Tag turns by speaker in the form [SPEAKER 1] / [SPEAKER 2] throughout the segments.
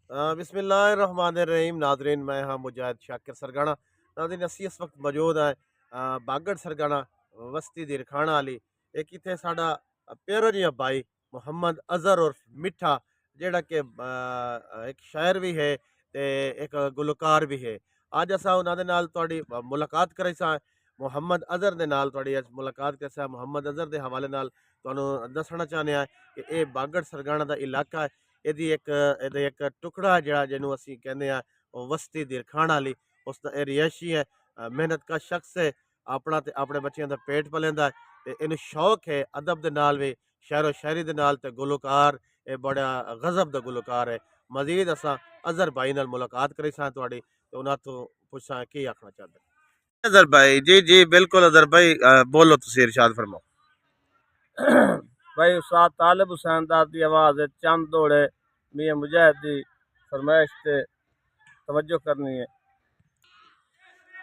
[SPEAKER 1] बिस्मिल्लाहिर्रहमानिर्रहीम। नादरीन, मैं हाँ मुजाहिद शाकिर सरगाना। नादरीन, असी इस वक्त मौजूद हैं बागड़ सरगाना वस्ती दी रखाना आली। एक इत्थे साडा प्यारा जिहा भाई मोहम्मद अजहर उर्फ मिठा, जेड़ा कि एक शायर भी है ते एक गुलकार भी है। अज असां उन्हां दे नाल तुहाडी मुलाकात करे सां। मोहम्मद अजहर दे नाल तुहाडी अज मुलाकात करे सां। मोहम्मद अजहर दे हवाले नाल तुहानूं दसना चाहने आ कि ये बागड़ सरगाना दा इलाका है। ਇਹਦੇ ਇੱਕ ਟੁਕੜਾ ਜਿਹੜਾ ਜਿਹਨੂੰ ਅਸੀਂ ਕਹਿੰਦੇ ਆ ਉਹ ਵਸਤੀ ਦਿਰਖਾਣ ਵਾਲੀ, ਉਸ ਦਾ ਇਹ ਰਿਹਾਇਸ਼ੀ ਹੈ। ਮਿਹਨਤ ਕਾ ਸ਼ਖਸ ਹੈ, ਆਪਣਾ ਤੇ ਆਪਣੇ ਬੱਚਿਆਂ ਦਾ ਪੇਟ ਪਲੇਂਦਾ ਤੇ ਇਹਨੂੰ ਸ਼ੌਕ ਹੈ ਅਦਬ ਦੇ ਨਾਲ ਵੀ, ਸ਼ਾਇਰੋ ਸ਼ਾਇਰੀ ਦੇ ਨਾਲ, ਤੇ ਗੁਲਕਾਰ ਇਹ ਬੜਾ ਗਜ਼ਬ ਦਾ ਗੁਲਕਾਰ ਹੈ। ਮਜ਼ੀਦ ਅਸਾਂ ਅਜ਼ਹਰ ਭਾਈ ਨਾਲ ਮੁਲਾਕਾਤ ਕਰੀ ਸਾਂ ਤੁਹਾਡੀ, ਤੇ ਉਹਨਾਂ ਤੋਂ ਪੁੱਛਾਂ ਕੀ ਆਖਣਾ ਚਾਹੁੰਦੇ। अजहर भाई जी जी बिल्कुल। अजहर भाई बोलो, तुसी इरशाद फरमाओ।
[SPEAKER 2] भाई उस्ताद तालिब हुसैन दाद दी आवाज़ है, चंद दौड़े मियां मुजाहिद दी फरमाइश ते तवज्जो करनी है।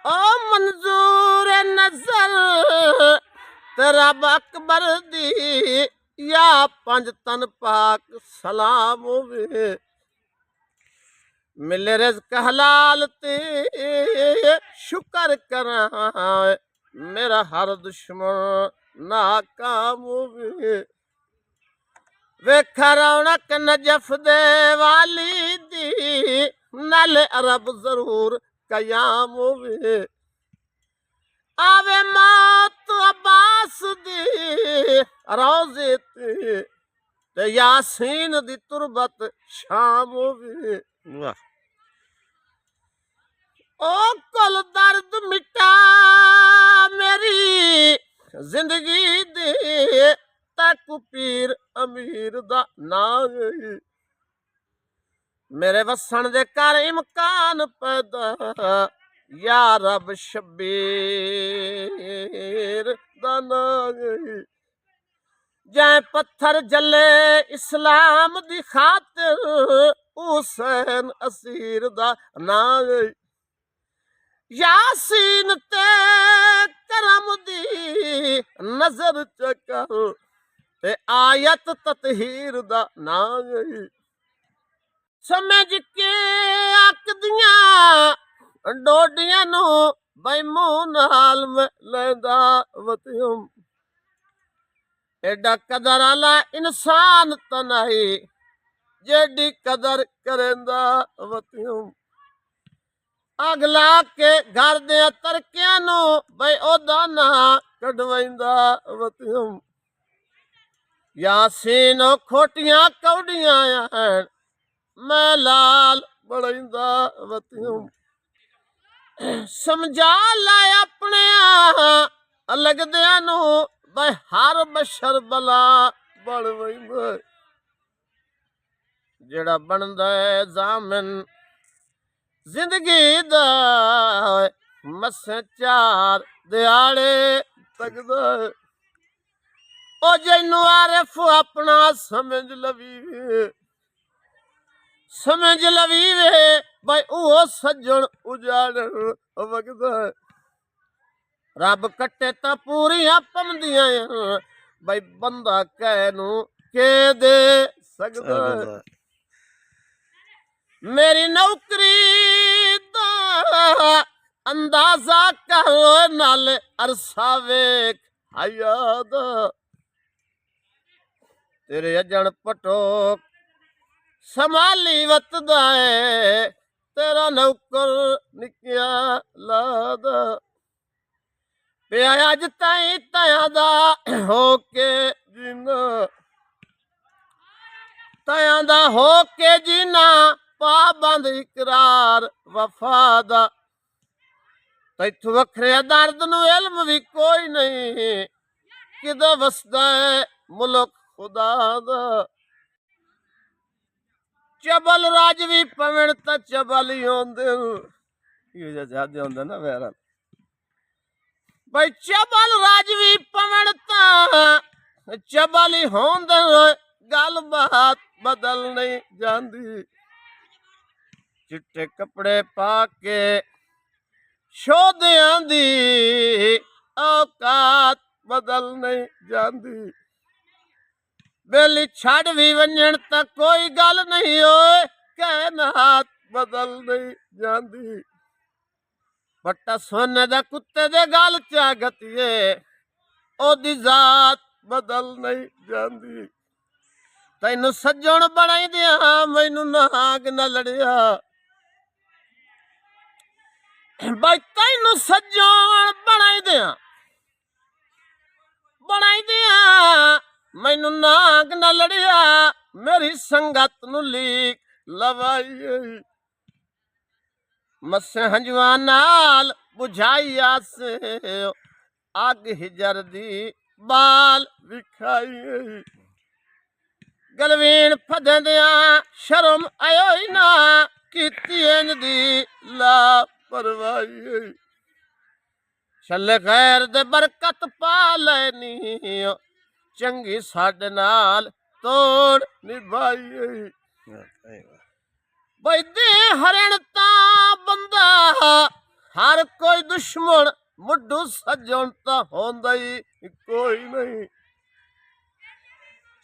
[SPEAKER 2] ओ मंजूर नजर तेरा अकबर दी या पंज तन पाक सलाम होवे, मिले रिज़्क हलाल ते शुक्र करा मेरा हर दुश्मन नाकाम होवे। वेखा रौनक नजफ दे वाली दी नल अरब जरूर कयाम होवे। आवे मौत अब्बास दी रोज़े ते यासीन दी तुरबत शाम होवे।
[SPEAKER 1] वाह।
[SPEAKER 2] ओ कुल दर्द मिटा मेरी जिंदगी दे, तक पीर अमीर दा नाम है। मेरे वसन दे कर इमकान पैदा या रब शबीर दा नाम है। जै पत्थर जले इस्लाम दी खातिर हुसैन असीर दा नाम है। यासीन ते करम दी नजर चकर ते आयत ततहीर दा नाम है। समझ के आकदियां डोडियां नू बई मूंह नाल मैं लैंदा वतियम। एडा कदर आला इंसान तनाई जेडी कदर करेंदा वतियम। अगला के घर दे तरकियां नू बई ओदा ना कढवाइंदा वतियम। यासीन खोटियां कौडियां हैं मैं लाल बड़ाइंदा वतियम। समझा लाए अपने लगदियां नू बई हर बशर बला बनवाइंदा। जेड़ा बनदा है जामिन जिंदगी दा मसे चार दिहाड़े तकदा। ओ जैनू आरिफ अपना समझ लवी, समझ लवी वे भाई ओ सज्जन उजाड़न वगदा। रब कट्टे तां पूरियां पमदियां भाई बंदा कहनू के दे सकदा। मेरी नौकरी दा अंदाजा करो नाल अरसा वेख हयाद। तेरे अजन पटोक संभाली वतदा है तेरा नौकर निकिया लाद। पे अज ताई तया दा होके जीना, तया दा होके जीना पाबंद इकरार वफादा। तैथू वखरे दर्द नू इल्म भी कोई नहीं किदे वसदा है मुल्क खुदा दा। चबल राजवी पवन ता चबल ही होंदे, ये ज्यादा होंदा ना वेरा भाई। चबल राजवी पवन ता चबल ही होंदे, गल बात बदल नहीं जांदी। चिट्टे कपड़े पाके शोधियां दी औकात बदल नहीं जांदी। बेली छड़ भी वंजन तक कोई गल नहीं होए कह ਨਾਤ ਬਦਲ ਨਹੀਂ ਜਾਂਦੀ। ਬੱਟਾ ਸੋਨੇ ਦਾ ਕੁੱਤੇ ਦੇ ਗਲ ਚ ਗਤੀਏ, ਉਹਦੀ ਜ਼ਾਤ ਬਦਲ ਨਹੀਂ ਜਾਂਦੀ। ਤੈਨੂੰ ਸੱਜਣ ਬਣਾਈਦਿਆਂ ਮੈਨੂੰ ਨਾਗ ਨਾ ਲੜਿਆ, ਬਈ ਤੈਨੂੰ ਸੱਜਣ ਬਣਾਈਦਿਆਂ ਮੈਨੂੰ ਨਾਗ ਨਾ ਲੜਿਆ। ਮੇਰੀ ਸੰਗਤ ਨੂੰ ਲੀਕ ਲਵਾਈ, ਮੱਸੇ ਹੰਝੂਆਂ ਨਾਲ ਬੁਝਾਈ ਆਸ, ਅੱਗ ਹਿਜਰ ਦੀ ਬਾਲ ਵਿਖਾਈ। ਗਲਵੀਨ ਫਦਿਆਂ ਸ਼ਰਮ ਆਇਓਈ ਨਾ, ਕੀਤੀ ਇੰਜ ਦੀ ਲਾਪਰਵਾਹੀ। ਛੱਲੇ ਖੈਰ ਦੇ ਬਰਕਤ ਪਾ ਲੈਨੀ, ਚੰਗੀ ਸਾਡੇ ਨਾਲ ਤੋੜ ਨਿਭਾਈ। ਬਈ ਦੇ ਹਰਣ ਤਾਂ ਬੰਦਾ, ਹਰ ਕੋਈ ਦੁਸ਼ਮਣ ਮੁੱਢੂ ਸੱਜਣ ਤਾਂ ਹੁੰਦਾ ਹੀ ਕੋਈ ਨਹੀਂ।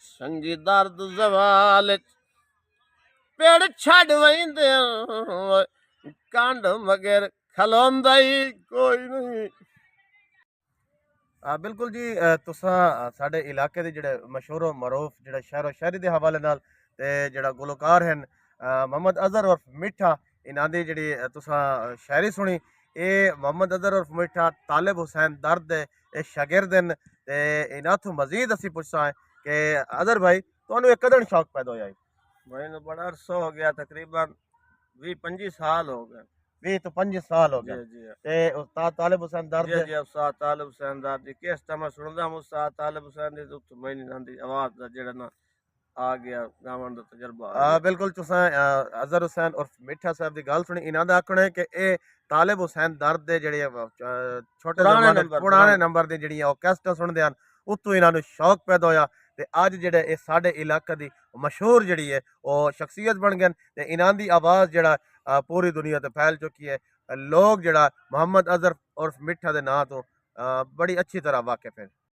[SPEAKER 2] ਸੰਗੀ ਦਰਦ ਜ਼ਵਾਲ ਪੇੜ ਛੱਡ ਵੈਂਦੇ, ਕੰਡ ਮਗਰ ਖਲੋਂਦਾ ਹੀ ਕੋਈ ਨਹੀਂ।
[SPEAKER 1] ਬਿਲਕੁਲ ਜੀ, ਤੁਸਾਂ ਸਾਡੇ ਇਲਾਕੇ ਦੇ ਜਿਹੜੇ ਮਸ਼ਹੂਰ ਮਰੂਫ ਜਿਹੜਾ ਸ਼ਹਿਰੋ ਸ਼ਾਇਰੀ ਦੇ ਹਵਾਲੇ ਨਾਲ ਤੇ ਜਿਹੜਾ ਗੁਲਕਾਰ ਹਨ ਮੁਹੰਮਦ ਅਜ਼ਹਰ ਉਰਫ ਮਿੱਠਾ, ਇਹਨਾਂ ਦੀ ਜਿਹੜੀ ਤੁਸਾਂ ਸ਼ਾਇਰੀ ਸੁਣੀ, ਇਹ ਮੁਹੰਮਦ ਅਜ਼ਹਰ ਉਰਫ ਮਿੱਠਾ ਤਾਲਿਬ ਹੁਸੈਨ ਦਰਦ ਦੇ ਇਹ ਸ਼ਾगिर्द ਹਨ। ਤੇ ਇਹਨਾਂ ਤੋਂ ਮਜ਼ੀਦ ਅਸੀਂ ਪੁੱਛਾਂ ਕਿ ਅਜ਼ਹਰ ਭਾਈ ਤੁਹਾਨੂੰ ਇੱਕ ਕਦਣ ਸ਼ੌਕ ਪੈਦਾ ਹੋਇਆ?
[SPEAKER 2] ਮੈਨੂੰ ਬੜਾ ਅਰਸਾ ਹੋ ਗਿਆ, ਤਕਰੀਬਨ 20-25 ਸਾਲ ਹੋ ਗਏ।
[SPEAKER 1] 20 ਤੋਂ 25 ਸਾਲ ਹੋ
[SPEAKER 2] ਜੀ
[SPEAKER 1] ਗਏ।
[SPEAKER 2] ਜੀ
[SPEAKER 1] ਤੇ ਉਸਤਾਦ ਤਾਲਿਬ ਹੁਸੈਨ ਦਰਦ
[SPEAKER 2] ਜੀ ਜੀ ਉਸਤਾਦ ਤਾਲਿਬ ਹੁਸੈਨ ਦਾ ਦੀ ਕਿਸ ਤਰ੍ਹਾਂ ਮੈਂ ਸੁਣਦਾ ਉਸਤਾਦ ਤਾਲਿਬ ਹੁਸੈਨ ਦੀ, ਉੱਥੇ ਮੈਨੂੰ ਆਂਦੀ ਆਵਾਜ਼ ਦਾ ਜਿਹੜਾ ਨਾ ਆ ਗਿਆ ਗਾਵਣ ਦਾ ਤਜਰਬਾ ਆ ਗਿਆ।
[SPEAKER 1] ਬਿਲਕੁਲ ਤੁਸਾਂ ਅਜ਼ਹਰ ਹੁਸੈਨ ਉਰਫ ਮਿੱਠਾ ਸਾਹਿਬ ਦੀ ਗੱਲ ਸੁਣੀ। ਇਹਨਾਂ ਦਾ ਆਖਣਾ ਹੈ ਕਿ ਇਹ ਤਾਲਿਬ ਹੁਸੈਨ ਦਰਦ ਦੇ ਜਿਹੜੇ ਛੋਟੇ ਪੁਰਾਣੇ ਨੰਬਰ ਦੇ ਜਿਹੜੀਆਂ ਉਹ ਕੈਸਟਾਂ ਸੁਣਦੇ ਹਨ, ਉਤੋਂ ਇਹਨਾਂ ਨੂੰ ਸ਼ੌਕ ਪੈਦਾ ਹੋਇਆ। ਤੇ ਅੱਜ ਜਿਹੜੇ ਇਹ ਸਾਡੇ ਇਲਾਕੇ ਦੀ ਮਸ਼ਹੂਰ ਜਿਹੜੀ ਹੈ ਉਹ ਸ਼ਖਸੀਅਤ ਬਣ ਗਏ ਤੇ ਇਹਨਾਂ ਦੀ ਆਵਾਜ਼ ਜਿਹੜਾ ਪੂਰੀ ਦੁਨੀਆ ਤੇ ਫੈਲ ਚੁੱਕੀ ਹੈ। ਲੋਕ ਜਿਹੜਾ ਮੁਹੰਮਦ ਅਜ਼ਹਰ ਉਰਫ ਮਿੱਠਾ ਦੇ ਨਾਂ ਤੋਂ ਬੜੀ ਅੱਛੀ ਤਰ੍ਹਾਂ ਵਾਕਿਫ ਹੈ।